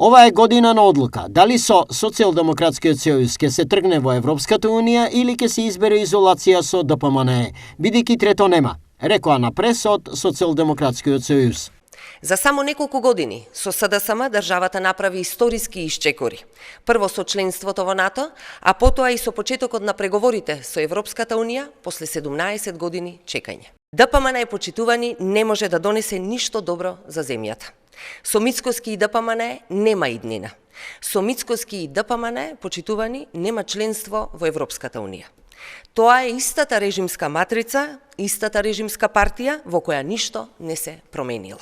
Ова е година на одлука. Дали со Социјалдемократскиот сојуз ќе се тргне во Европската унија или ќе се избере изолација со ДПМНЕ, бидејќи трето нема, рекоа на прес од Социјалдемократскиот сојуз. За само неколку години со СДСМ државата направи историски исчекори. Прво со членството во НАТО, а потоа и со почетокот на преговорите со Европската унија после 17 години чекање. ДПМН, почитувани, не може да донесе ништо добро за земјата. Со Мицкоски и ДПМН нема иднина. Со Мицкоски и ДПМН, почитувани, нема членство во Европската унија. Тоа е истата режимска матрица, истата режимска партија во која ништо не се променило.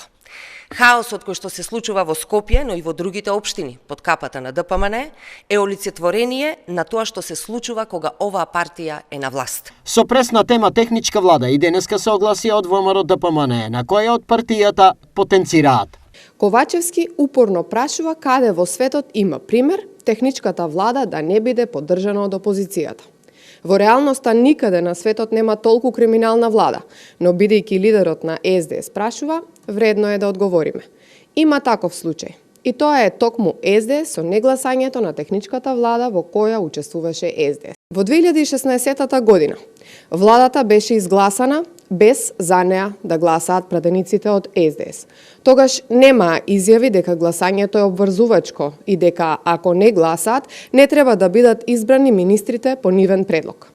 Хаосот кој што се случува во Скопје, но и во другите општини под капата на ДПМН е олицетворение на тоа што се случува кога оваа партија е на власт. Со прес на тема техничка влада и денеска се огласија од ВМРО ДПМН, на која од партијата потенцираат. Ковачевски упорно прашува каде во светот има пример техничката влада да не биде поддржана од опозицијата. Во реалноста никаде на светот нема толку криминална влада, но бидејќи лидерот на СДС прашува, вредно е да одговориме. Има таков случај. И тоа е токму СДС со негласањето на техничката влада во која учествуваше СДС. Во 2016 година владата беше изгласана без за неа да гласаат пратениците од СДС. Тогаш немаа изјави дека гласањето е обврзувачко и дека ако не гласаат, не треба да бидат избрани министрите по нивен предлог.